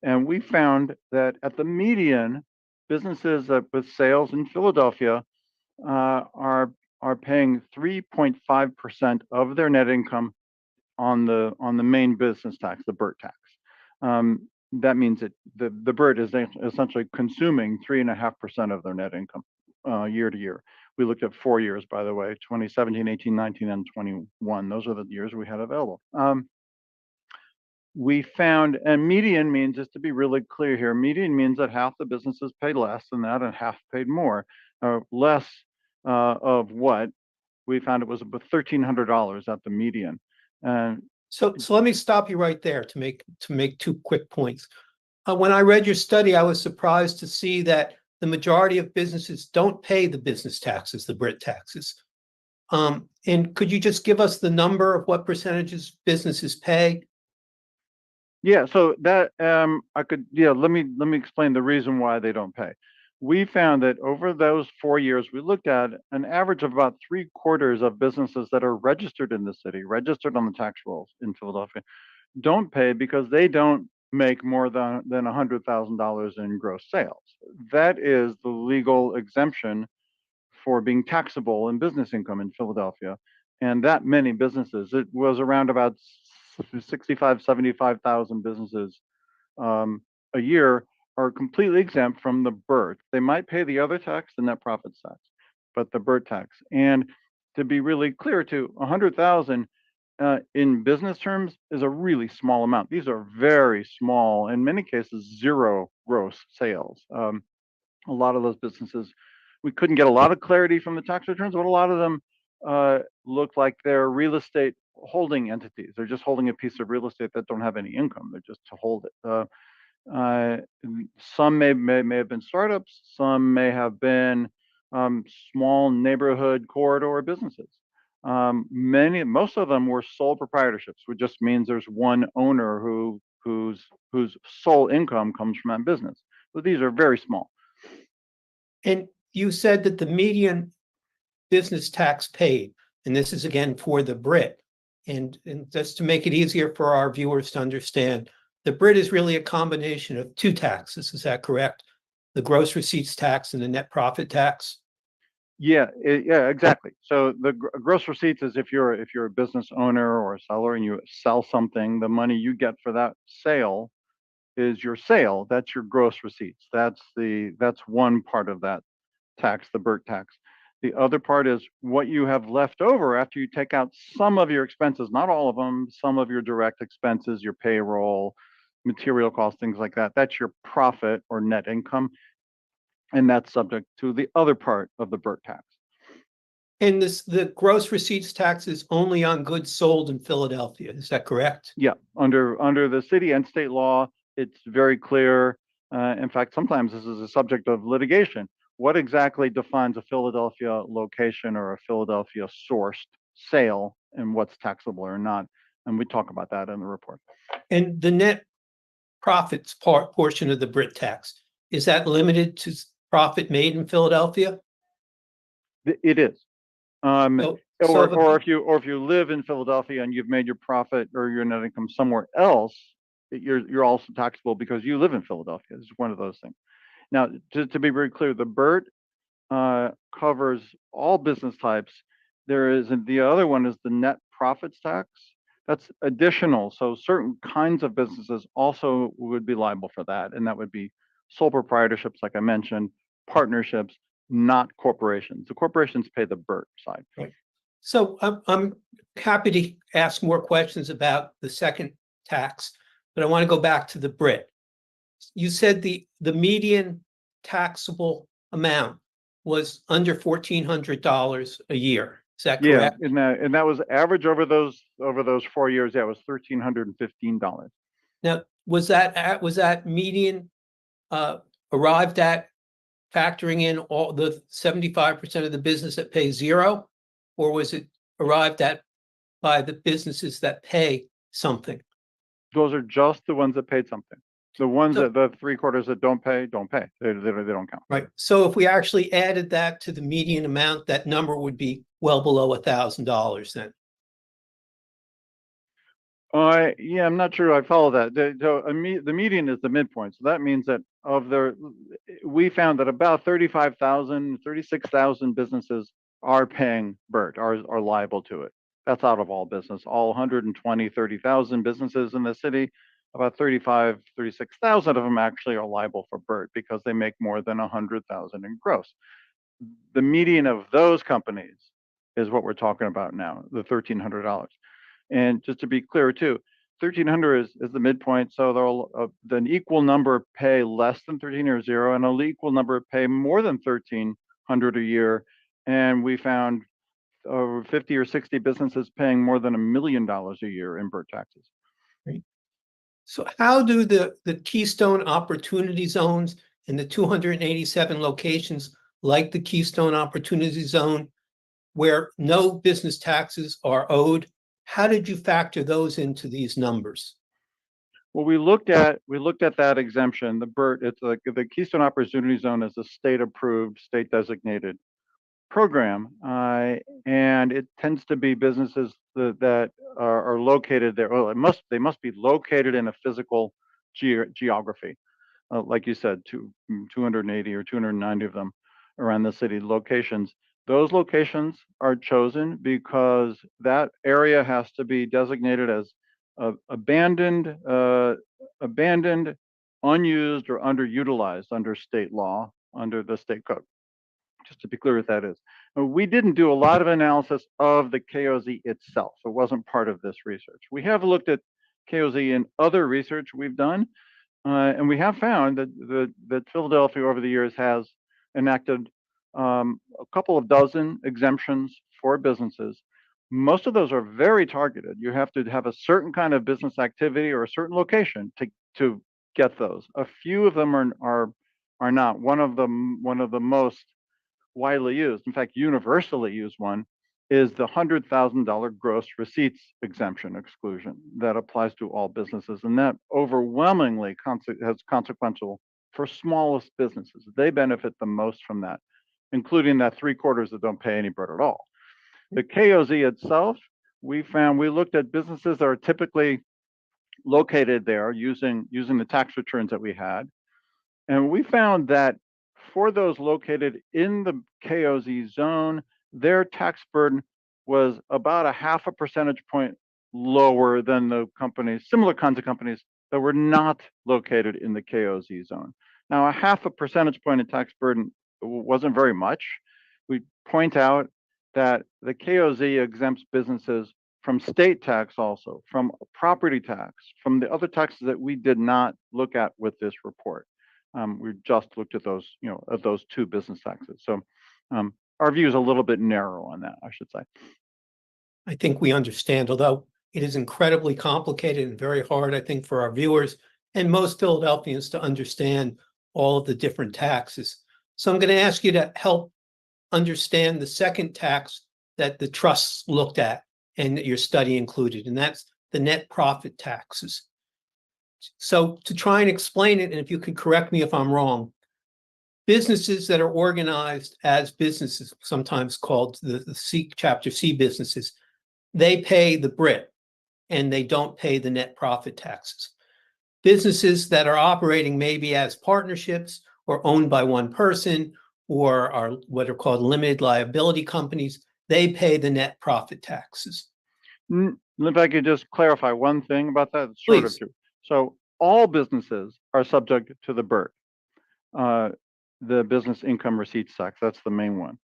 And we found that at the median, businesses with sales in Philadelphia are paying 3.5% of their net income on the main business tax, the BERT tax. That means that the BERT is essentially consuming 3.5% of their net income year to year. We looked at 4 years, by the way, 2017, 18, 19, and 21. Those are the years we had available. We found, and median means, just to be really clear here, median means that half the businesses paid less than that and half paid more. Less of what? We found it was about $1,300 at the median. So let me stop you right there to make two quick points. When I read your study, I was surprised to see that the majority of businesses don't pay the business taxes, the BRIT taxes. And could you just give us the number of what percentages businesses pay? Yeah, so that let me explain the reason why they don't pay. We found that over those 4 years, we looked at an average of about 3/4 of businesses that are registered in the city, registered on the tax rolls in Philadelphia, don't pay because they don't make more than $100,000 in gross sales. That is the legal exemption for being taxable in business income in Philadelphia. And that many businesses, it was around about 65, 75,000 businesses a year are completely exempt from the BERT. They might pay the other tax, the net profits tax, but the BERT tax. And to be really clear, to 100,000, in business terms is a really small amount. These are very small, in many cases, zero gross sales. A lot of those businesses, we couldn't get a lot of clarity from the tax returns, but a lot of them look like they're real estate holding entities. They're just holding a piece of real estate that don't have any income. They're just to hold it. Uh, some may have been startups. Some may have been small neighborhood corridor businesses. Most of them were sole proprietorships, which just means there's one owner whose sole income comes from that business. So these are very small. And you said that the median business tax paid, and this is again for the Brit, and just to make it easier for our viewers to understand, the Brit is really a combination of two taxes. Is that correct? The gross receipts tax and the net profit tax? Yeah, yeah, exactly. So the gross receipts is if you're a business owner or a seller and you sell something, the money you get for that sale is your sale. That's your gross receipts. That's one part of that tax, the BERT tax. The other part is what you have left over after you take out some of your expenses, not all of them, some of your direct expenses, your payroll, material costs, things like that. That's your profit or net income. And that's subject to the other part of the BERT tax. And the gross receipts tax is only on goods sold in Philadelphia. Is that correct? Yeah, under the city and state law, it's very clear. In fact, sometimes this is a subject of litigation. What exactly defines a Philadelphia location or a Philadelphia sourced sale and what's taxable or not? And we talk about that in the report. And the net profits portion of the Brit tax, is that limited to profit made in Philadelphia? It is. So Or if you live in Philadelphia and you've made your profit or your net income somewhere else, you're also taxable because you live in Philadelphia. It's one of those things. Now, to be very clear, the BERT covers all business types. The other one is the net profits tax. That's additional. So certain kinds of businesses also would be liable for that, and that would be sole proprietorships, like I mentioned, partnerships, not corporations. The corporations pay the BERT side. Right. So I'm happy to ask more questions about the second tax, but I want to go back to the Brit. You said the median taxable amount was under $1,400 a year. Is that correct? Yeah, and that was average over those 4 years. That was $1,315. Now, was that median arrived at factoring in all the 75% of the business that pay zero, or was it arrived at by the businesses that pay something? Those are just the ones that paid something. The ones that the 3/4 that don't pay, don't pay. They don't count. Right. So if we actually added that to the median amount, that number would be well below $1,000 then. Yeah, I'm not sure I follow that. The median is the midpoint. So that means that we found that about 36,000 businesses are paying BERT, are liable to it. That's out of all business. All 30,000 businesses in the city, about 36,000 of them actually are liable for BERT because they make more than 100,000 in gross. The median of those companies is what we're talking about now, the $1,300. And just to be clear too, 1,300 is the midpoint. So there'll an equal number pay less than 13 or zero, and an equal number pay more than 1,300 a year. And we found over 50 or 60 businesses paying more than $1 million a year in BERT taxes. Right. So how do the Keystone Opportunity Zones and the 287 locations like the Keystone Opportunity Zone where no business taxes are owed, how did you factor those into these numbers? Well, we looked at that exemption, the BERT. It's like the Keystone Opportunity Zone is a state-approved, state-designated program, and it tends to be businesses that are located there. Well, they must be located in a physical geography, like you said, 280 or 290 of them around the city locations. Those locations are chosen because that area has to be designated as abandoned, unused, or underutilized under state law, under the state code. just to be clear what that is. We didn't do a lot of analysis of the KOZ itself. It wasn't part of this research. We have looked at KOZ in other research we've done, and we have found that Philadelphia over the years has enacted a couple of dozen exemptions for businesses. Most of those are very targeted. You have to have a certain kind of business activity or a certain location to get those. A few of them are not. One of the most widely used, in fact, universally used one, is the $100,000 gross receipts exemption exclusion that applies to all businesses, and that overwhelmingly has consequential for smallest businesses. They benefit the most from that, including that 3/4 that don't pay any BERT at all. The KOZ itself, we looked at businesses that are typically located there using the tax returns that we had, and we found that for those located in the KOZ zone, their tax burden was about a 0.5 percentage point lower than the companies, similar kinds of companies that were not located in the KOZ zone. Now, a 0.5 percentage point in tax burden wasn't very much. We point out that the KOZ exempts businesses from state tax also, from property tax, from the other taxes that we did not look at with this report. We just looked at those, at those two business taxes. So our view is a little bit narrow on that, I should say. I think we understand, although it is incredibly complicated and very hard, I think, for our viewers and most Philadelphians to understand all of the different taxes. So I'm going to ask you to help understand the second tax that the trusts looked at and that your study included, and that's the net profit taxes. So to try and explain it, and if you could correct me if I'm wrong, businesses that are organized as businesses, sometimes called the Chapter C businesses, they pay the BRIT and they don't pay the net profit taxes. Businesses that are operating maybe as partnerships or owned by one person or are what are called limited liability companies, they pay the net profit taxes. If I could just clarify one thing about that, it's sort of true. So all businesses are subject to the BERT, the business income receipts tax. That's the main one.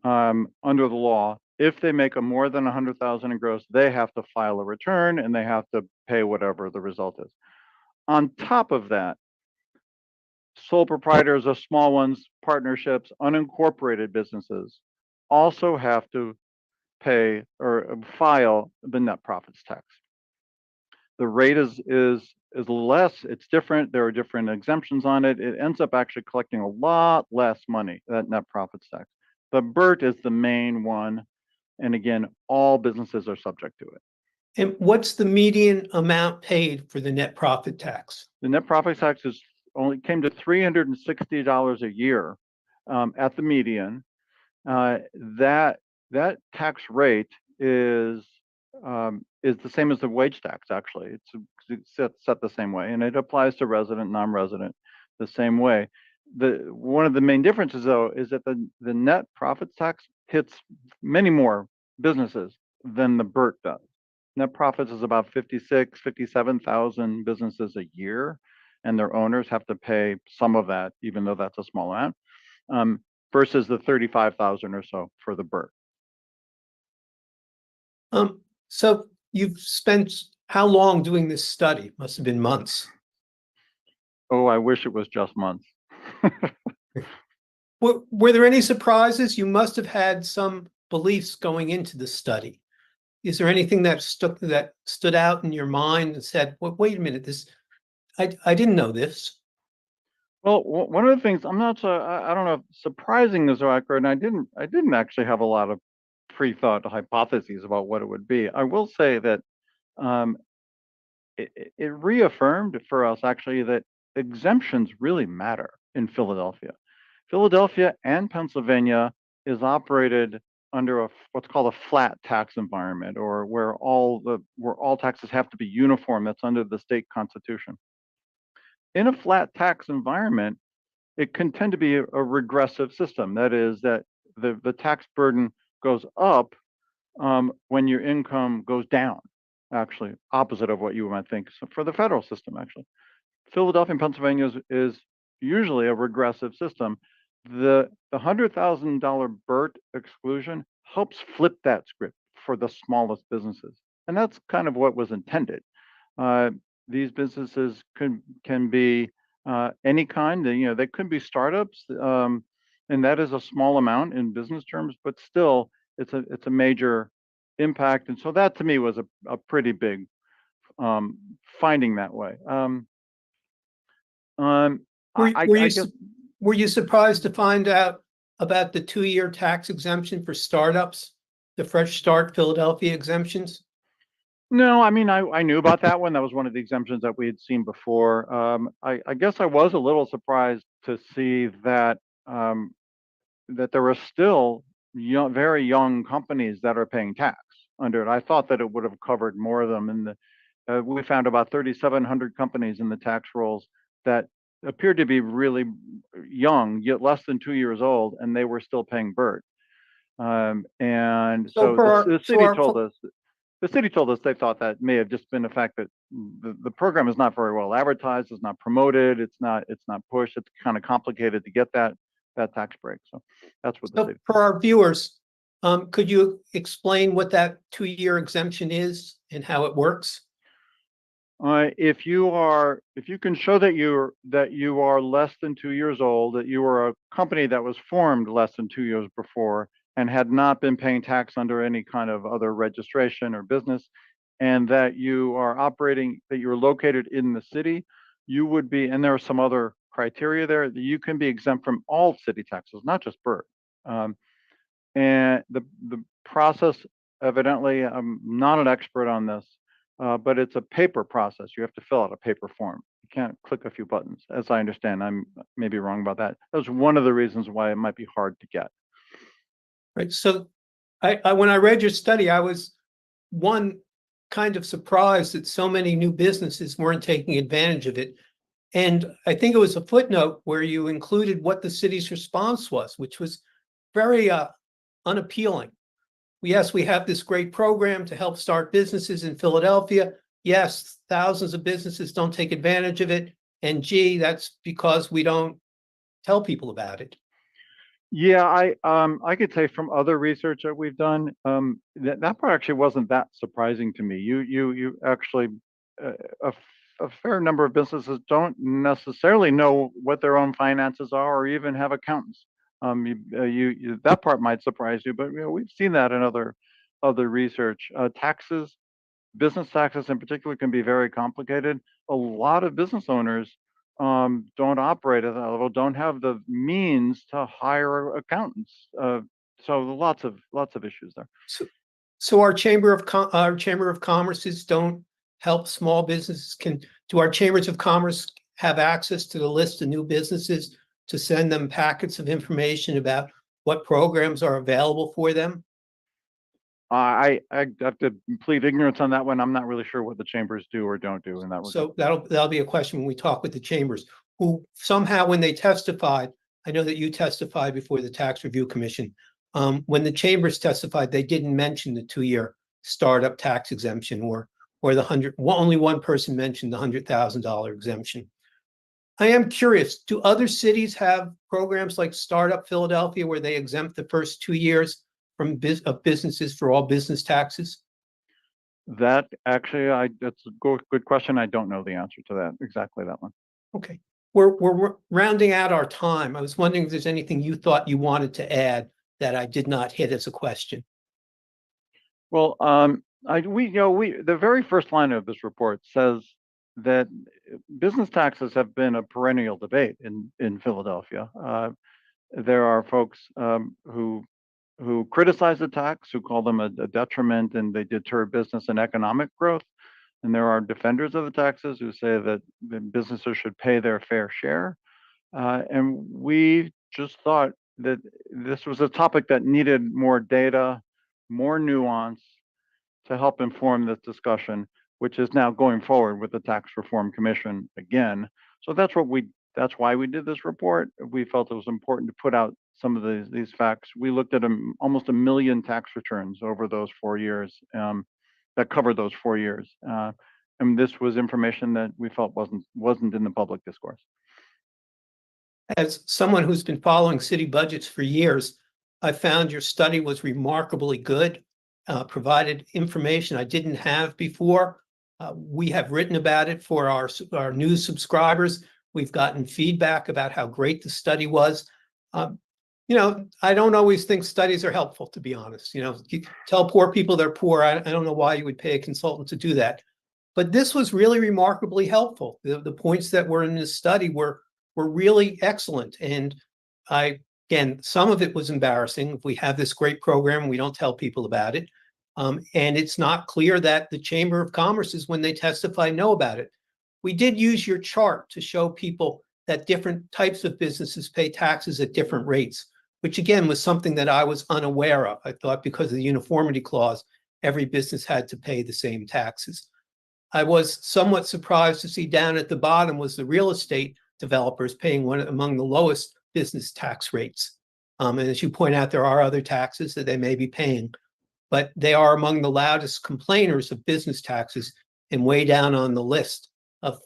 Under the law, if they make a more than 100,000 in gross, they have to file a return and they have to pay whatever the result is. On top of that, sole proprietors of small ones, partnerships, unincorporated businesses also have to pay or file the net profits tax. The rate is less, it's different, there are different exemptions on it. It ends up actually collecting a lot less money, that net profits tax. The BERT is the main one, and again, all businesses are subject to it. And what's the median amount paid for the net profit tax? The net profit tax came to $360 a year at the median. That tax rate is the same as the wage tax, actually. It's set the same way, and it applies to resident, non-resident the same way. One of the main differences, though, is that the net profits tax hits many more businesses than the BERT does. Net profits is about 57,000 businesses a year, and their owners have to pay some of that, even though that's a small amount, versus the 35,000 or so for the BERT. So you've spent how long doing this study? Must have been months. Oh, I wish it was just months. Were there any surprises? You must have had some beliefs going into the study. Is there anything that stood out in your mind and said, well, wait a minute, I didn't know this? Well, one of the things I don't know if surprising is accurate, and I didn't actually have a lot of pre-thought hypotheses about what it would be. I will say that it reaffirmed for us actually that exemptions really matter in Philadelphia. Philadelphia and Pennsylvania is operated under what's called a flat tax environment, or where all taxes have to be uniform. That's under the state constitution. In a flat tax environment, it can tend to be a regressive system. That is, that the tax burden goes up when your income goes down, actually, opposite of what you might think. So for the federal system, actually. Philadelphia and Pennsylvania is usually a regressive system. the $100,000 BERT exclusion helps flip that script for the smallest businesses, and that's kind of what was intended. Uh, these businesses can be any kind. They could be startups, and that is a small amount in business terms, but still, it's a major impact. And so that to me was a pretty big finding that way. Were, I, were I you guess su- were you surprised to find out about the 2-year tax exemption for startups, the Fresh Start Philadelphia exemptions? no. I mean, I knew about that one. That was one of the exemptions that we had seen before. I guess I was a little surprised to see that um, that there are still very young companies that are paying tax under it. I thought that it would have covered more of them. And we found about 3,700 companies in the tax rolls that appeared to be really young, yet less than 2 years old, and they were still paying BERT. And So so for our, the so city our, told us they thought that may have just been the fact that the program is not very well advertised, it's not promoted, it's not pushed, it's kind of complicated to get that tax break. So that's what the so city. for our viewers, could you explain what that 2-year exemption is and how it works? If you can show that you are less than 2 years old, that you were a company that was formed less than 2 years before and had not been paying tax under any kind of other registration or business, and that you are operating, that you're located in the city, you would be, and there are some other criteria there, that you can be exempt from all city taxes, not just BERT. Um, and the process, evidently, I'm not an expert on this, but it's a paper process. You have to fill out a paper form. You can't click a few buttons, as I understand. I'm maybe wrong about that. That was one of the reasons why it might be hard to get. Right. So when I read your study, I was kind of surprised that so many new businesses weren't taking advantage of it. And I think it was a footnote where you included what the city's response was, which was very unappealing. Yes, we have this great program to help start businesses in Philadelphia. Yes, thousands of businesses don't take advantage of it. And gee, that's because we don't tell people about it. Yeah, I could say from other research that we've done, that part actually wasn't that surprising to me. You actually a, a fair number of businesses don't necessarily know what their own finances are or even have accountants. That part might surprise you, but we've seen that in other research. Taxes, business taxes in particular, can be very complicated. A lot of business owners don't operate at that level, don't have the means to hire accountants. So lots of issues there. So our Chamber of Commerce's don't help small businesses. Do our chambers of commerce have access to the list of new businesses to send them packets of information about what programs are available for them? I have to plead ignorance on that one. I'm not really sure what the chambers do or don't do in that regard. So that'll be a question when we talk with the chambers, who somehow, when they testified, I know that you testified before the Tax Review Commission. When the chambers testified, they didn't mention the 2-year startup tax exemption or only one person mentioned the $100,000 exemption. I am curious, do other cities have programs like Startup Philadelphia where they exempt the first 2 years of businesses for all business taxes? That actually, that's a good question. I don't know the answer to that, exactly that one. Okay, we're rounding out our time. I was wondering if there's anything you thought you wanted to add that I did not hit as a question. Well, the very first line of this report says that business taxes have been a perennial debate in Philadelphia. There are folks who criticize the tax, who call them a detriment, and they deter business and economic growth. And there are defenders of the taxes who say that the businesses should pay their fair share. And we just thought that this was a topic that needed more data, more nuance to help inform this discussion, which is now going forward with the Tax Reform Commission again. So that's why we did this report. We felt it was important to put out some of these facts. We looked at almost 1 million tax returns over those 4 years that covered those 4 years. And this was information that we felt wasn't in the public discourse. As someone who's been following city budgets for years, I found your study was remarkably good, provided information I didn't have before. We have written about it for our new subscribers. We've gotten feedback about how great the study was. I don't always think studies are helpful, to be honest. You tell poor people they're poor. I don't know why you would pay a consultant to do that. But this was really remarkably helpful. The points that were in this study were really excellent. And again, some of it was embarrassing. If we have this great program, we don't tell people about it. And it's not clear that the Chamber of Commerce, when they testify, know about it. We did use your chart to show people that different types of businesses pay taxes at different rates, which again was something that I was unaware of. I thought because of the uniformity clause, every business had to pay the same taxes. I was somewhat surprised to see down at the bottom was the real estate developers paying one among the lowest business tax rates. And as you point out, there are other taxes that they may be paying, but they are among the loudest complainers of business taxes and way down on the list of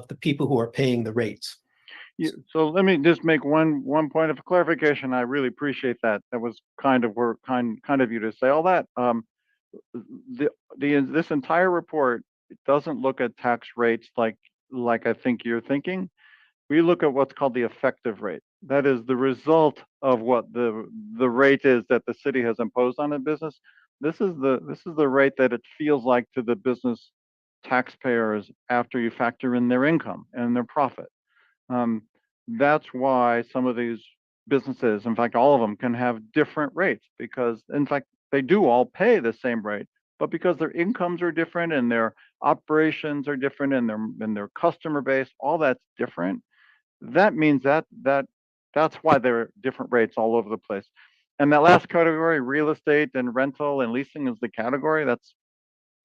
the people who are paying the rates. Yeah, so let me just make one point of clarification. I really appreciate that. That was kind of you to say all that. This entire report, it doesn't look at tax rates like I think you're thinking. We look at what's called the effective rate. That is the result of what the rate is that the city has imposed on a business. This is the rate that it feels like to the business taxpayers after you factor in their income and their profit. That's why some of these businesses, in fact, all of them, can have different rates because, in fact, they do all pay the same rate, but because their incomes are different and their operations are different and their customer base, all that's different. That means that's why there are different rates all over the place. And that last category, real estate and rental and leasing, is the category. That's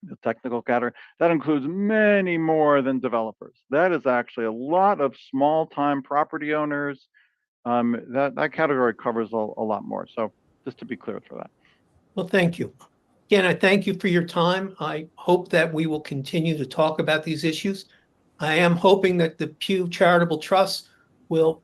the technical category. That includes many more than developers. That is actually a lot of small-time property owners. That category covers a lot more. So just to be clear for that. Well, thank you. Again, I thank you for your time. I hope that we will continue to talk about these issues. I am hoping that the Pew Charitable Trust will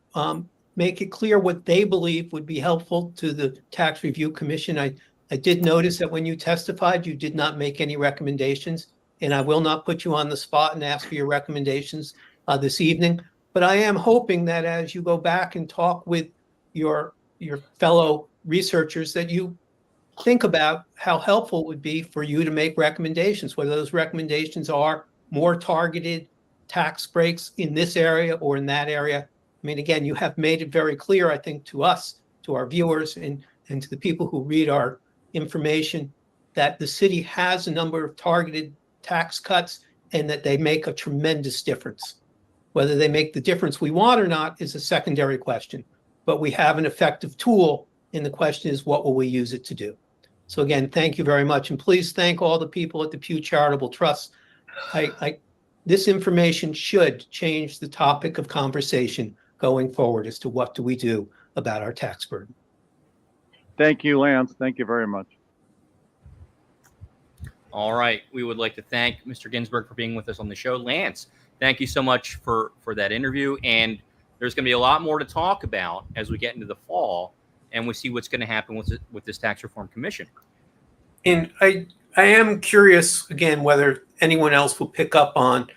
make it clear what they believe would be helpful to the Tax Review Commission. I did notice that when you testified, you did not make any recommendations, and I will not put you on the spot and ask for your recommendations this evening. But I am hoping that as you go back and talk with your fellow researchers, that you think about how helpful it would be for you to make recommendations, whether those recommendations are more targeted tax breaks in this area or in that area. I mean, again, you have made it very clear, I think, to us, to our viewers, and to the people who read our information, that the city has a number of targeted tax cuts and that they make a tremendous difference. Whether they make the difference we want or not is a secondary question, but we have an effective tool, and the question is, what will we use it to do? So again, thank you very much. And please thank all the people at the Pew Charitable Trust. This information should change the topic of conversation going forward as to what do we do about our tax burden. Thank you, Lance. Thank you very much. All right. We would like to thank Mr. Ginsburg for being with us on the show. Lance, thank you so much for that interview. And there's going to be a lot more to talk about as we get into the fall and we see what's going to happen with this tax reform commission. And I am curious, again, whether anyone else will pick up on,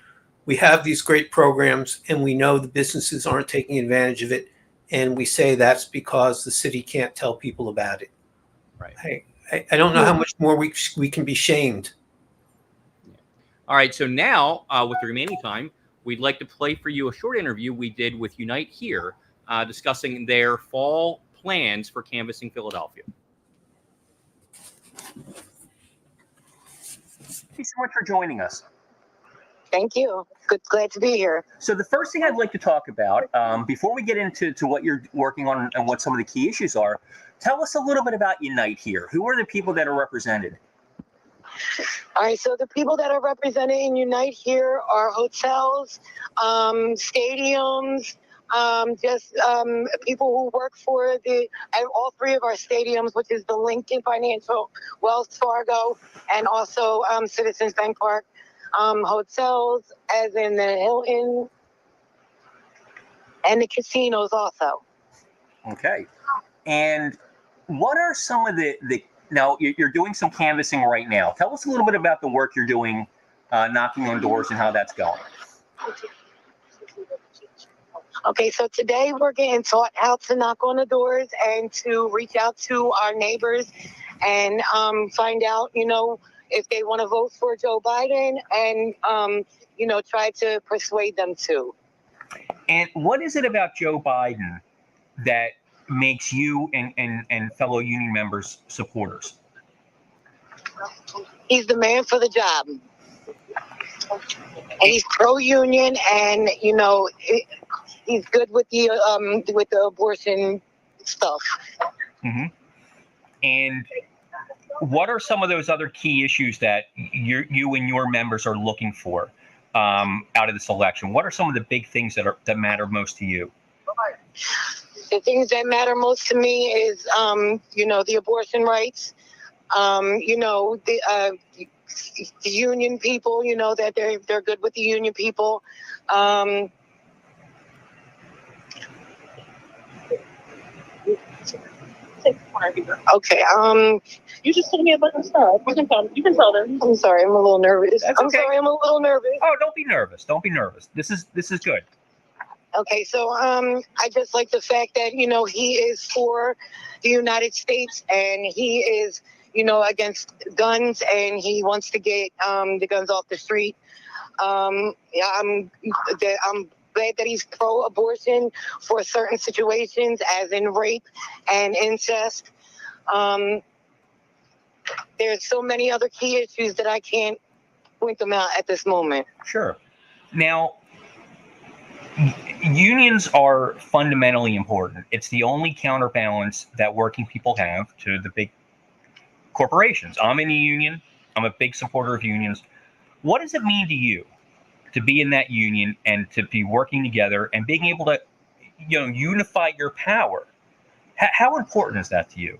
we have these great programs and we know the businesses aren't taking advantage of it. And we say that's because the city can't tell people about it. Right. I don't know how much more we can be shamed. All right. So now, with the remaining time, we'd like to play for you a short interview we did with Unite Here, discussing their fall plans for canvassing Philadelphia. Thank you so much for joining us. Thank you. Glad to be here. So the first thing I'd like to talk about, before we get into what you're working on and what some of the key issues are, tell us a little bit about Unite Here. Who are the people that are represented? All right, so the people that are represented in Unite Here are hotels, stadiums, people who work for all three of our stadiums, which is the Lincoln Financial, Wells Fargo, and also Citizens Bank Park. Hotels, as in the Hilton, and the casinos also. Okay. And what are some of the now you're doing some canvassing right now. Tell us a little bit about the work you're doing, knocking on doors and how that's going. Okay, so today we're getting taught how to knock on the doors and to reach out to our neighbors and find out, if they want to vote for Joe Biden and, try to persuade them to. And what is it about Joe Biden that makes you and fellow union members supporters? He's the man for the job. And he's pro-union, and he's good with the abortion stuff. Mm-hmm. And what are some of those other key issues that you and your members are looking for out of this election? What are some of the big things that matter most to you? The things that matter most to me is, the abortion rights. The union people. That they're good with the union people. Okay. You just told me about the stuff. You can tell them. I'm sorry. I'm a little nervous. That's okay. I'm a little nervous. Oh, don't be nervous. Don't be nervous. This is good. Okay, so I just like the fact that he is for the United States and he is against guns and he wants to get the guns off the street. I'm glad that he's pro-abortion for certain situations, as in rape and incest. There's so many other key issues that I can't point them out at this moment. Sure. Now, unions are fundamentally important. It's the only counterbalance that working people have to the big corporations. I'm in a union. I'm a big supporter of unions. What does it mean to you to be in that union and to be working together and being able to, unify your power? How important is that to you?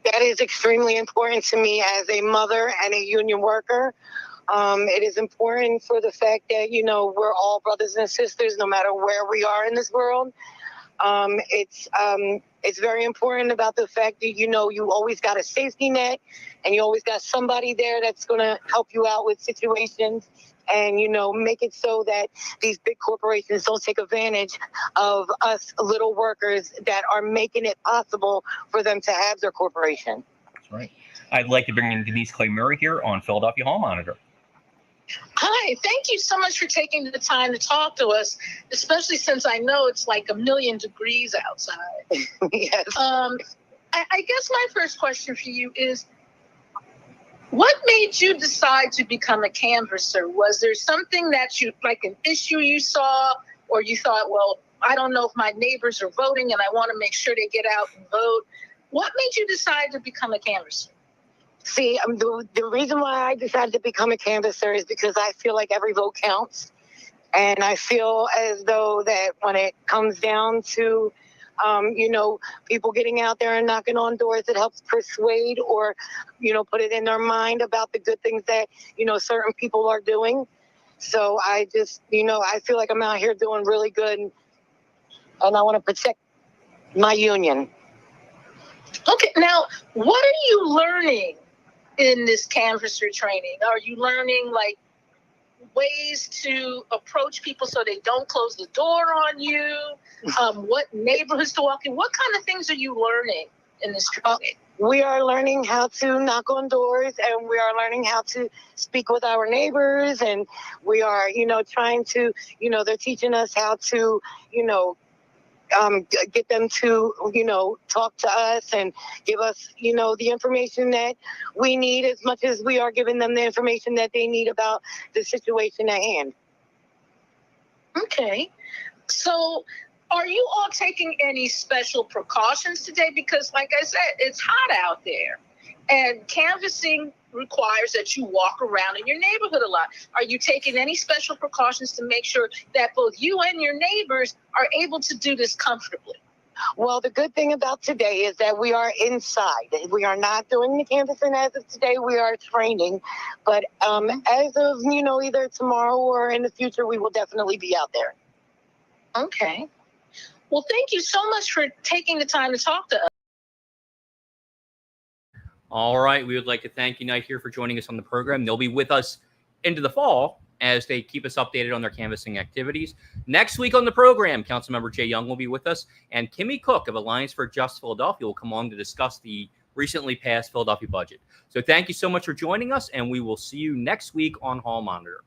That is extremely important to me as a mother and a union worker. It is important for the fact that, we're all brothers and sisters, no matter where we are in this world. It's very important about the fact that, you always got a safety net and you always got somebody there that's going to help you out with situations and, make it so that these big corporations don't take advantage of us little workers that are making it possible for them to have their corporation. That's right. I'd like to bring in Denise Clay Murray here on Philadelphia Hall Monitor. Hi, thank you so much for taking the time to talk to us, especially since I know it's like 1,000,000 degrees outside. Yes. I guess my first question for you is, what made you decide to become a canvasser? Was there something that like an issue you saw, or you thought, well, I don't know if my neighbors are voting and I want to make sure they get out and vote? What made you decide to become a canvasser? See, the reason why I decided to become a canvasser is because I feel like every vote counts. And I feel as though that when it comes down to, people getting out there and knocking on doors, it helps persuade or, put it in their mind about the good things that, certain people are doing. So I just, I feel like I'm out here doing really good and I want to protect my union. Okay, now, what are you learning in this canvasser training? Are you learning like ways to approach people so they don't close the door on you? What neighborhoods to walk in? What kind of things are you learning in this training? We are learning how to knock on doors and we are learning how to speak with our neighbors, and we are, trying to, they're teaching us how to, get them to, talk to us and give us, the information that we need as much as we are giving them the information that they need about the situation at hand. Okay. So are you all taking any special precautions today? Because like I said, it's hot out there and canvassing requires that you walk around in your neighborhood a lot. Are you taking any special precautions to make sure that both you and your neighbors are able to do this comfortably? Well, the good thing about today is that we are inside. We are not doing the canvassing as of today. We are training. But as of, either tomorrow or in the future, we will definitely be out there. Okay. Well, thank you so much for taking the time to talk to us. All right. We would like to thank Unite here for joining us on the program. They'll be with us into the fall as they keep us updated on their canvassing activities. Next week on the program, Councilmember Jay Young will be with us, and Kimmy Cook of Alliance for Just Philadelphia will come on to discuss the recently passed Philadelphia budget. So thank you so much for joining us, and we will see you next week on Hall Monitor.